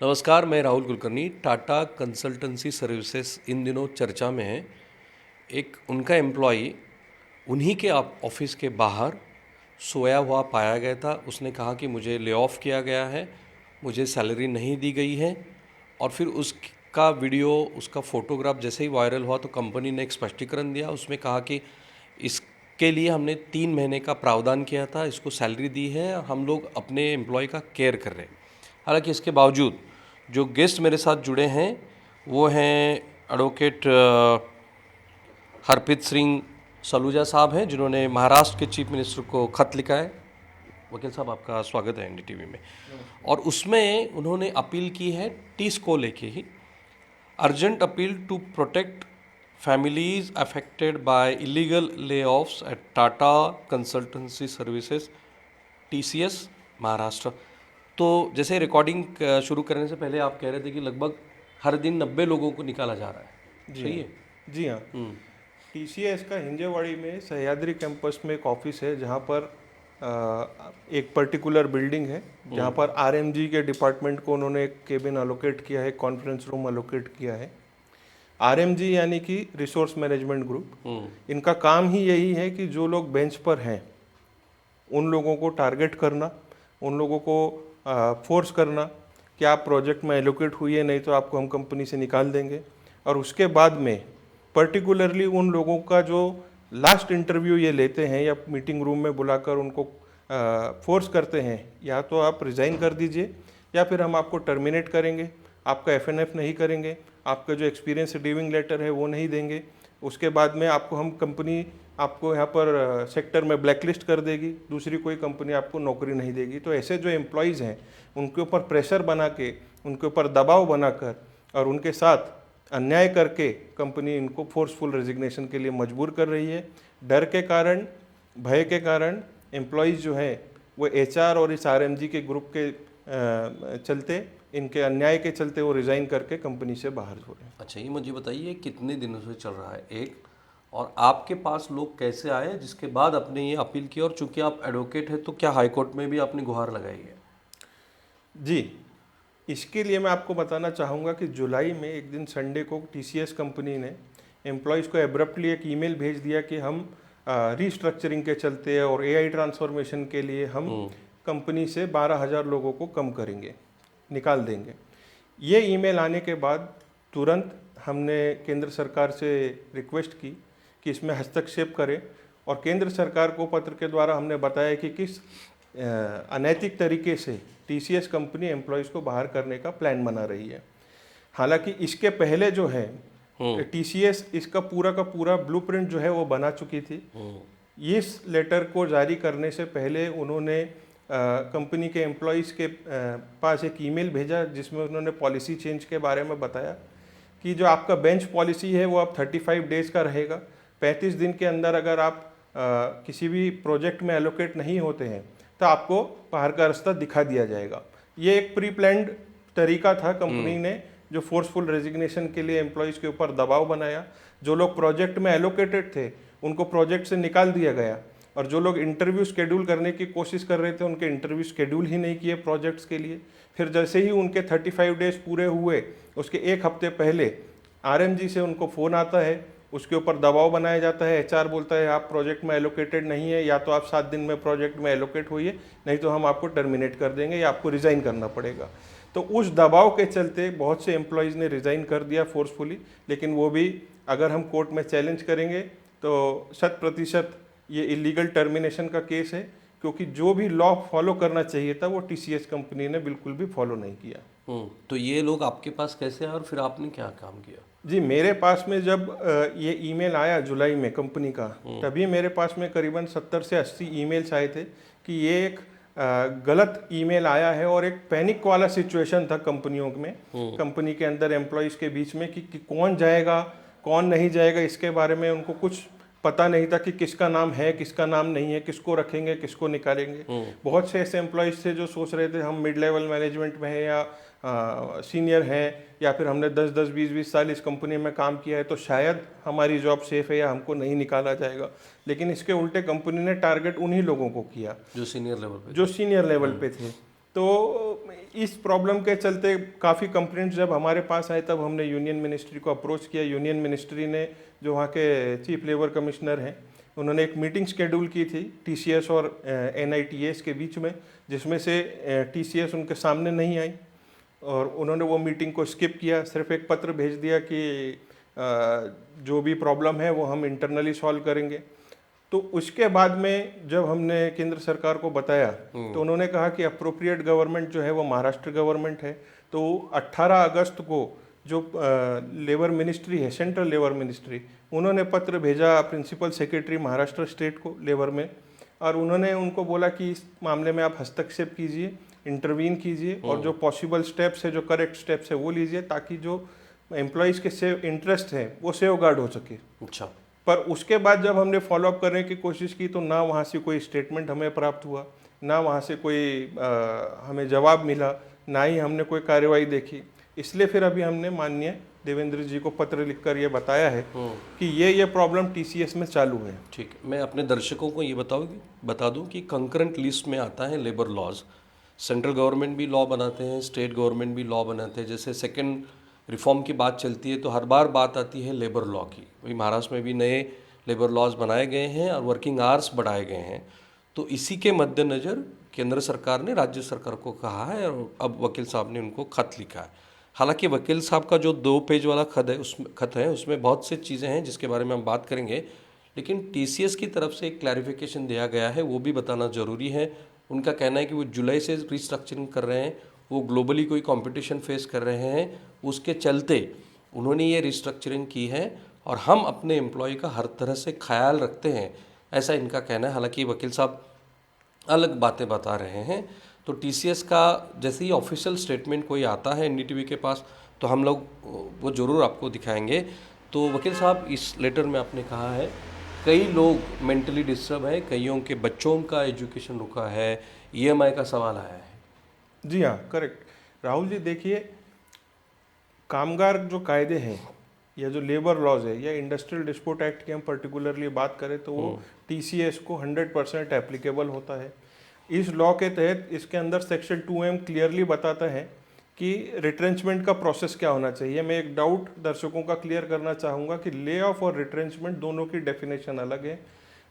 नमस्कार, मैं Rahul Kulkarni. Tata consultancy services in दिनों चर्चा में है। एक उनका एम्प्लॉई उन्हीं के ऑफिस के बाहर सोया हुआ पाया गया था। उसने कहा कि मुझे ले ऑफ किया गया है, मुझे सैलरी नहीं दी गई है। और फिर उसका वीडियो, उसका फ़ोटोग्राफ जैसे ही वायरल हुआ तो कंपनी ने एक स्पष्टीकरण दिया। उसमें कहा कि इसके लिए हमने 3 महीने का प्रावधान किया था, इसको सैलरी दी है, हम लोग अपने एम्प्लॉय का केयर कर रहे हैं। हालांकि इसके बावजूद जो गेस्ट मेरे साथ जुड़े हैं वो हैं एडवोकेट हरप्रीत सिंह सलूजा साहब हैं, जिन्होंने महाराष्ट्र के चीफ मिनिस्टर को खत लिखा है। वकील साहब, आपका स्वागत है एनडीटीवी में। और उसमें उन्होंने अपील की है टीस को लेके ही, urgent appeal to protect families affected by illegal lay offs at Tata consultancy services TCS Maharashtra. तो जैसे रिकॉर्डिंग शुरू करने से पहले आप कह रहे थे कि लगभग हर दिन 90 लोगों को निकाला जा रहा है, सही है? जी हाँ। टीसीएस का हिंजेवाड़ी में सह्याद्री कैंपस में एक ऑफिस है, जहाँ पर एक पर्टिकुलर बिल्डिंग है, जहाँ पर आरएमजी के डिपार्टमेंट को उन्होंने एक केबिन अलोकेट किया है, कॉन्फ्रेंस रूम अलोकेट किया है। आरएमजी यानी कि रिसोर्स मैनेजमेंट ग्रुप। इनका काम ही यही है कि जो लोग बेंच पर हैं उन लोगों को टारगेट करना, उन लोगों को फोर्स करना कि आप प्रोजेक्ट में एलोकेट हुई है, नहीं तो आपको हम कंपनी से निकाल देंगे। और उसके बाद में पर्टिकुलरली उन लोगों का जो लास्ट इंटरव्यू ये लेते हैं या मीटिंग रूम में बुलाकर उनको फोर्स करते हैं, या तो आप रिज़ाइन कर दीजिए या फिर हम आपको टर्मिनेट करेंगे, आपका एफएनएफ नहीं करेंगे, आपका जो एक्सपीरियंस ड्रीविंग लेटर है वो नहीं देंगे। उसके बाद में आपको हम कंपनी आपको यहाँ पर सेक्टर में ब्लैकलिस्ट कर देगी, दूसरी कोई कंपनी आपको नौकरी नहीं देगी। तो ऐसे जो एम्प्लॉयज़ हैं उनके ऊपर प्रेशर बना के, उनके ऊपर दबाव बनाकर और उनके साथ अन्याय करके कंपनी इनको फोर्सफुल रेजिग्नेशन के लिए मजबूर कर रही है। डर के कारण, भय के कारण एम्प्लॉयज़ जो हैं वो एचआर और इस आरएमजी के ग्रुप के चलते, इनके अन्याय के चलते वो रिज़ाइन करके कंपनी से बाहर हो रहे हैं। अच्छा, ये मुझे बताइए कितने दिनों से चल रहा है एक, और आपके पास लोग कैसे आए जिसके बाद आपने ये अपील की? और चूंकि आप एडवोकेट हैं तो क्या हाईकोर्ट में भी आपने गुहार लगाई है? जी, इसके लिए मैं आपको बताना चाहूँगा कि जुलाई में एक दिन संडे को टीसीएस कंपनी ने एम्प्लॉयज़ को एब्रप्टली एक ईमेल भेज दिया कि हम रीस्ट्रक्चरिंग के चलते और एआई ट्रांसफॉर्मेशन के लिए हम कंपनी से 12,000 लोगों को कम करेंगे, निकाल देंगे। ये ईमेल आने के बाद तुरंत हमने केंद्र सरकार से रिक्वेस्ट की कि इसमें हस्तक्षेप करें, और केंद्र सरकार को पत्र के द्वारा हमने बताया कि किस अनैतिक तरीके से टीसीएस कंपनी एम्प्लॉयज़ को बाहर करने का प्लान बना रही है। हालांकि इसके पहले जो है टीसीएस इसका पूरा का पूरा ब्लूप्रिंट जो है वो बना चुकी थी। इस लेटर को जारी करने से पहले उन्होंने कंपनी के एम्प्लॉयज़ के पास एक ईमेल भेजा, जिसमें उन्होंने पॉलिसी चेंज के बारे में बताया कि जो आपका बेंच पॉलिसी है वो अब 35 डेज़ का रहेगा। 35 दिन के अंदर अगर आप किसी भी प्रोजेक्ट में एलोकेट नहीं होते हैं तो आपको बाहर का रास्ता दिखा दिया जाएगा। ये एक प्री प्लान्ड तरीका था कंपनी ने, जो फोर्सफुल रेजिग्नेशन के लिए एम्प्लॉयज़ के ऊपर दबाव बनाया। जो लोग प्रोजेक्ट में एलोकेटेड थे उनको प्रोजेक्ट से निकाल दिया गया, और जो लोग इंटरव्यू शेड्यूल करने की कोशिश कर रहे थे उनके इंटरव्यू शेड्यूल ही नहीं किए प्रोजेक्ट्स के लिए। फिर जैसे ही उनके 35 डेज पूरे हुए, उसके एक हफ्ते पहले आरएमजी से उनको फ़ोन आता है, उसके ऊपर दबाव बनाया जाता है। एचआर बोलता है आप प्रोजेक्ट में एलोकेटेड नहीं है, या तो आप 7 दिन में प्रोजेक्ट में एलोकेट होइए, नहीं तो हम आपको टर्मिनेट कर देंगे या आपको रिज़ाइन करना पड़ेगा। तो उस दबाव के चलते बहुत से एम्प्लॉयज़ ने रिज़ाइन कर दिया फोर्सफुली, लेकिन वो भी अगर हम कोर्ट में चैलेंज करेंगे तो 100% ये इलीगल टर्मिनेशन का केस है, क्योंकि जो भी लॉ फॉलो करना चाहिए था वो टीसीएस कंपनी ने बिल्कुल भी फॉलो नहीं किया। तो ये लोग आपके पास कैसे आए और फिर आपने क्या काम किया? जी, मेरे पास में जब ये ईमेल आया जुलाई में कंपनी का, तभी मेरे पास में करीबन 70 से 80 ईमेल्स आए थे कि ये एक गलत ईमेल आया है, और एक पैनिक वाला सिचुएशन था कंपनियों में, कंपनी के अंदर एम्प्लॉयज़ के बीच में कि कौन जाएगा कौन नहीं जाएगा, इसके बारे में उनको कुछ पता नहीं था कि किसका नाम है किसका नाम नहीं है, किसको रखेंगे किसको निकालेंगे। बहुत से ऐसे एम्प्लॉयज़ थे जो सोच रहे थे हम मिड लेवल मैनेजमेंट में हैं या सीनियर हैं, या फिर हमने 10-10, 20-20 साल इस कंपनी में काम किया है तो शायद हमारी जॉब सेफ है या हमको नहीं निकाला जाएगा। लेकिन इसके उल्टे कंपनी ने टारगेट उन्हीं लोगों को किया जो सीनियर लेवल पे थे। तो इस प्रॉब्लम के चलते काफ़ी कंप्लेंट्स जब हमारे पास आए तब हमने यूनियन मिनिस्ट्री को अप्रोच किया। यूनियन मिनिस्ट्री ने, जो वहाँ के चीफ लेबर कमिश्नर हैं, उन्होंने एक मीटिंग शेड्यूल की थी टीसीएस और एनआईटीएस के बीच में, जिसमें से टीसीएस उनके सामने नहीं आई और उन्होंने वो मीटिंग को स्किप किया। सिर्फ एक पत्र भेज दिया कि जो भी प्रॉब्लम है वो हम इंटरनली सॉल्व करेंगे। तो उसके बाद में जब हमने केंद्र सरकार को बताया तो उन्होंने कहा कि अप्रोप्रिएट गवर्नमेंट जो है वो महाराष्ट्र गवर्नमेंट है। तो 18 अगस्त को जो लेबर मिनिस्ट्री है, सेंट्रल लेबर मिनिस्ट्री, उन्होंने पत्र भेजा प्रिंसिपल सेक्रेटरी महाराष्ट्र स्टेट को लेबर में, और उन्होंने उनको बोला कि इस मामले में आप हस्तक्षेप कीजिए, इंटरवीन कीजिए और जो पॉसिबल स्टेप्स है, जो करेक्ट स्टेप्स है वो लीजिए, ताकि जो एम्प्लॉयज़ के सेव इंटरेस्ट है वो सेव गार्ड हो सके। अच्छा। पर उसके बाद जब हमने फॉलोअप करने की कोशिश की तो ना वहाँ से कोई स्टेटमेंट हमें प्राप्त हुआ, ना वहाँ से कोई हमें जवाब मिला, ना ही हमने कोई कार्रवाई देखी। इसलिए फिर अभी हमने माननीय देवेंद्र जी को पत्र लिखकर ये बताया है कि ये प्रॉब्लम टीसीएस में चालू है। ठीक है, मैं अपने दर्शकों को ये बता दूं कि कंकरेंट लिस्ट में आता है लेबर लॉज। सेंट्रल गवर्नमेंट भी लॉ बनाते हैं, स्टेट गवर्नमेंट भी लॉ बनाते हैं। जैसे सेकंड रिफॉर्म की बात चलती है तो हर बार बात आती है लेबर लॉ की। वही महाराष्ट्र में भी नए लेबर लॉज बनाए गए हैं और वर्किंग आवर्स बढ़ाए गए हैं। तो इसी के मद्देनज़र केंद्र सरकार ने राज्य सरकार को कहा है और अब वकील साहब ने उनको खत लिखा है। हालांकि वकील साहब का जो 2 पेज वाला खत है उसमें बहुत सी चीज़ें हैं जिसके बारे में हम बात करेंगे, लेकिन टीसीएस की तरफ से एक क्लैरिफिकेशन दिया गया है, वो भी बताना ज़रूरी है। उनका कहना है कि वो जुलाई से रिस्ट्रक्चरिंग कर रहे हैं, वो ग्लोबली कोई कंपटीशन फेस कर रहे हैं, उसके चलते उन्होंने ये रिस्ट्रक्चरिंग की है और हम अपने एम्प्लॉय का हर तरह से ख्याल रखते हैं, ऐसा इनका कहना है। हालांकि वकील साहब अलग बातें बता रहे हैं। तो टीसीएस का जैसे ही ऑफिशियल स्टेटमेंट कोई आता है एनडीटीवी के पास तो हम लोग वो ज़रूर आपको दिखाएंगे। तो वकील साहब, इस लेटर में आपने कहा है कई लोग मेंटली डिस्टर्ब है, कईयों के बच्चों का एजुकेशन रुका है, ईएमआई का सवाल आया है। जी हाँ, करेक्ट राहुल जी। देखिए, कामगार जो कायदे हैं या जो लेबर लॉज है या इंडस्ट्रियल डिस्प्यूट एक्ट की हम पर्टिकुलरली बात करें तो वो टीसीएस को 100% एप्लीकेबल होता है। इस लॉ के तहत इसके अंदर सेक्शन 2M क्लियरली बताता है कि रिट्रेंचमेंट का प्रोसेस क्या होना चाहिए। मैं एक डाउट दर्शकों का क्लियर करना चाहूँगा कि ले ऑफ और रिट्रेंचमेंट दोनों की डेफिनेशन अलग है।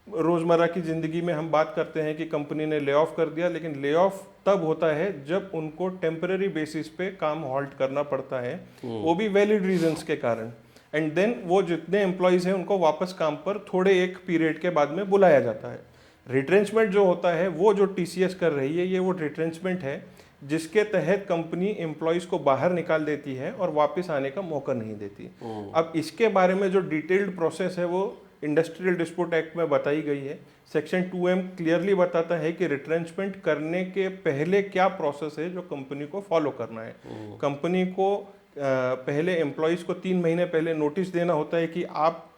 रोज़मर्रा की ज़िंदगी में हम बात करते हैं कि कंपनी ने ले ऑफ कर दिया, लेकिन ले ऑफ तब होता है जब उनको टेम्पररी बेसिस पे काम हॉल्ट करना पड़ता है, वो भी वैलिड रीजंस के कारण। एंड देन वो जितने एम्प्लॉयज़ हैं उनको वापस काम पर थोड़े एक पीरियड के बाद में बुलाया जाता है। रिट्रेंचमेंट जो होता है वो जो टीसीएस कर रही है, ये वो रिट्रेंचमेंट है जिसके तहत कंपनी एम्प्लॉयज़ को बाहर निकाल देती है और वापस आने का मौका नहीं देती। अब इसके बारे में जो डिटेल्ड प्रोसेस है वो इंडस्ट्रियल डिस्प्यूट एक्ट में बताई गई है। सेक्शन 2M क्लियरली बताता है कि रिट्रेंचमेंट करने के पहले क्या प्रोसेस है जो कंपनी को फॉलो करना है। कंपनी को पहले एम्प्लॉयज़ को 3 महीने पहले नोटिस देना होता है कि आप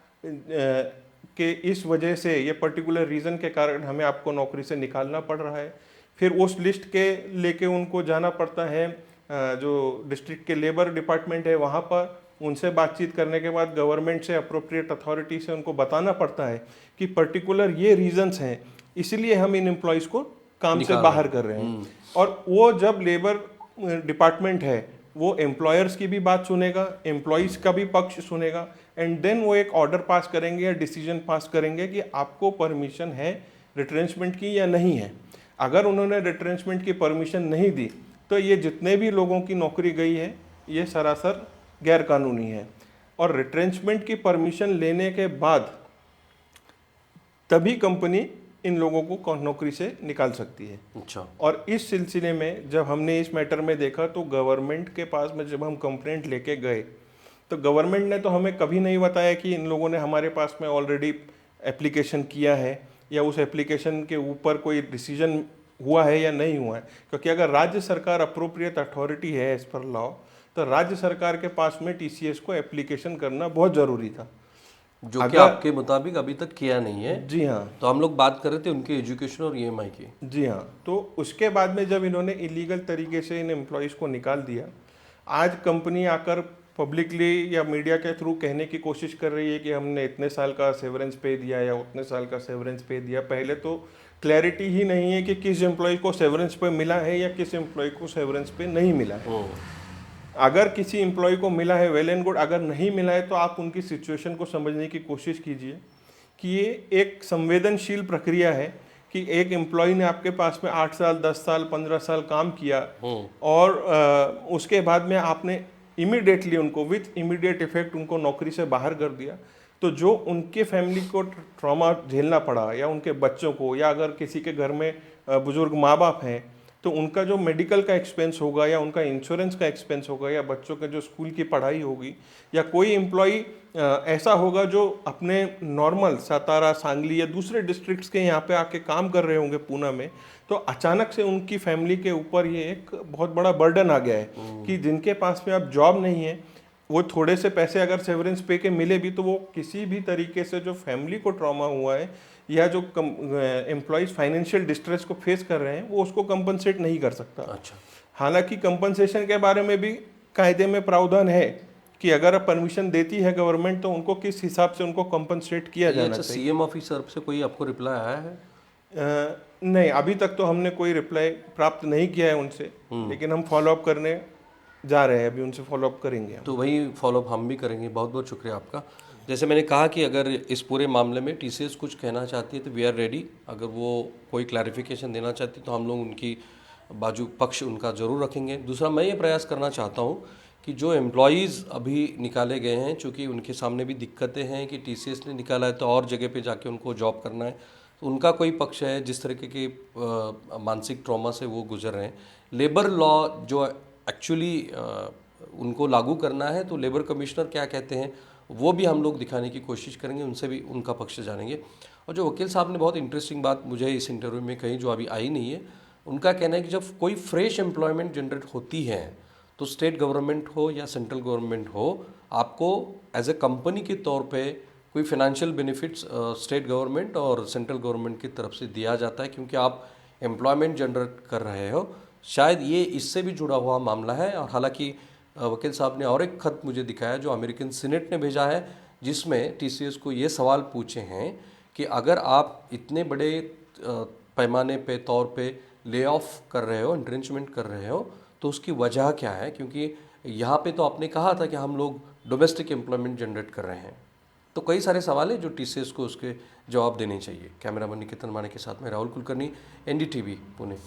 के इस वजह से, ये पर्टिकुलर रीज़न के कारण हमें आपको नौकरी से निकालना पड़ रहा है। फिर उस लिस्ट के लेके उनको जाना पड़ता है जो डिस्ट्रिक्ट के लेबर डिपार्टमेंट है वहाँ पर, उनसे बातचीत करने के बाद गवर्नमेंट से, अप्रोप्रिएट अथॉरिटी से उनको बताना पड़ता है कि पर्टिकुलर ये रीजंस हैं, इसलिए हम इन एम्प्लॉयज़ को काम से बाहर कर रहे हैं। और वो जब लेबर डिपार्टमेंट है वो एम्प्लॉयर्स की भी बात सुनेगा, एम्प्लॉयज़ का भी पक्ष सुनेगा, एंड देन वो एक ऑर्डर पास करेंगे या डिसीजन पास करेंगे कि आपको परमिशन है रिट्रेंचमेंट की या नहीं है। अगर उन्होंने रिट्रेंचमेंट की परमिशन नहीं दी तो ये जितने भी लोगों की नौकरी गई है ये सरासर गैरकानूनी है। और रिट्रेंचमेंट की परमिशन लेने के बाद तभी कंपनी इन लोगों को नौकरी से निकाल सकती है। अच्छा। और इस सिलसिले में जब हमने इस मैटर में देखा तो गवर्नमेंट के पास में जब हम कंप्लेंट लेके गए तो गवर्नमेंट ने तो हमें कभी नहीं बताया कि इन लोगों ने हमारे पास में ऑलरेडी एप्लीकेशन किया है या उस एप्लीकेशन के ऊपर कोई डिसीजन हुआ है या नहीं हुआ है। क्योंकि अगर राज्य सरकार अप्रोप्रिएट अथॉरिटी है एज पर लॉ तो राज्य सरकार के पास में टीसीएस को एप्लीकेशन करना बहुत ज़रूरी था, जो कि आपके मुताबिक अभी तक किया नहीं है। जी हाँ। तो हम लोग बात कर रहे थे उनके एजुकेशन और ईएमआई की। जी हाँ। तो उसके बाद में जब इन्होंने इलीगल तरीके से इन एम्प्लॉयज़ को निकाल दिया, आज कंपनी आकर पब्लिकली या मीडिया के थ्रू कहने की कोशिश कर रही है कि हमने इतने साल का सेवरेंस पे दिया या उतने साल का सेवरेंस पे दिया। पहले तो क्लैरिटी ही नहीं है कि किस एम्प्लॉय को सेवरेंस पे मिला है या किस एम्प्लॉय को सेवरेंस पे नहीं मिला है। अगर किसी एम्प्लॉय को मिला है वेल एंड गुड, अगर नहीं मिला है तो आप उनकी सिचुएशन को समझने की कोशिश कीजिए कि ये एक संवेदनशील प्रक्रिया है कि एक एम्प्लॉय ने आपके पास में 8 साल 10 साल 15 साल काम किया और उसके बाद में आपने इमीडिएटली उनको विथ इमीडिएट इफेक्ट उनको नौकरी से बाहर कर दिया। तो जो उनके फैमिली को ट्रॉमा झेलना पड़ा या उनके बच्चों को, या अगर किसी के घर में बुजुर्ग माँ बाप हैं तो उनका जो मेडिकल का एक्सपेंस होगा या उनका इंश्योरेंस का एक्सपेंस होगा या बच्चों के जो स्कूल की पढ़ाई होगी, या कोई एम्प्लॉई ऐसा होगा जो अपने नॉर्मल सातारा सांगली या दूसरे डिस्ट्रिक्ट्स के यहाँ पे आके काम कर रहे होंगे पूना में, तो अचानक से उनकी फैमिली के ऊपर ये एक बहुत बड़ा बर्डन आ गया है कि जिनके पास में अब जॉब नहीं है, वो थोड़े से पैसे अगर सेवरेंस पे के मिले भी तो वो किसी भी तरीके से जो फैमिली को ट्रॉमा हुआ है या जो एम्प्लॉयज़ फाइनेंशियल डिस्ट्रेस को फेस कर रहे हैं वो उसको कंपनसेट नहीं कर सकता। अच्छा। हालांकि कंपनसेशन के बारे में भी कायदे में प्रावधान है कि अगर परमिशन देती है गवर्नमेंट तो उनको किस हिसाब से उनको कंपनसेट किया जाना चाहिए। सीएम ऑफिसर से कोई आपको रिप्लाई आया है? नहीं, अभी तक तो हमने कोई रिप्लाई प्राप्त नहीं किया है उनसे, लेकिन हम फॉलोअप करने जा रहे हैं, अभी उनसे फॉलोअप करेंगे हम। तो वही फॉलोअप हम भी करेंगे। बहुत बहुत शुक्रिया आपका। जैसे मैंने कहा कि अगर इस पूरे मामले में टीसीएस कुछ कहना चाहती है तो वी आर रेडी। अगर वो कोई क्लैरिफिकेशन देना चाहती है तो हम लोग उनकी बाजू पक्ष उनका ज़रूर रखेंगे। दूसरा, मैं ये प्रयास करना चाहता हूँ कि जो एम्प्लॉयज़ अभी निकाले गए हैं, चूँकि उनके सामने भी दिक्कतें हैं कि टीसीएस ने निकाला है तो और जगह पे जाके उनको जॉब करना है, तो उनका कोई पक्ष है जिस तरीके के मानसिक ट्रॉमा से वो गुजर रहे हैं। लेबर लॉ जो एक्चुअली उनको लागू करना है तो लेबर कमिश्नर क्या कहते हैं वो भी हम लोग दिखाने की कोशिश करेंगे, उनसे भी उनका पक्ष जानेंगे। और जो वकील साहब ने बहुत इंटरेस्टिंग बात मुझे इस इंटरव्यू में कही जो अभी आई नहीं है, उनका कहना है कि जब कोई फ्रेश एम्प्लॉयमेंट जनरेट होती है तो स्टेट गवर्नमेंट हो या सेंट्रल गवर्नमेंट हो, आपको एज ए कंपनी के तौर पे कोई फाइनेंशियल बेनिफिट्स स्टेट गवर्नमेंट और सेंट्रल गवर्नमेंट की तरफ से दिया जाता है क्योंकि आप एम्प्लॉयमेंट जनरेट कर रहे हो। शायद ये इससे भी जुड़ा हुआ मामला है। और हालांकि वकील साहब ने और एक खत मुझे दिखाया जो अमेरिकन सीनेट ने भेजा है, जिसमें टीसीएस को ये सवाल पूछे हैं कि अगर आप इतने बड़े पैमाने पे तौर पे ले ऑफ कर रहे हो, इंट्रेंचमेंट कर रहे हो, तो उसकी वजह क्या है, क्योंकि यहाँ पे तो आपने कहा था कि हम लोग डोमेस्टिक एम्प्लॉयमेंट जनरेट कर रहे हैं। तो कई सारे सवाल है जो टीसीएस को उसके जवाब देने चाहिए। कैमरामैन निकेतन माने के साथ में राहुल कुलकर्णी, एनडीटीवी पुणे।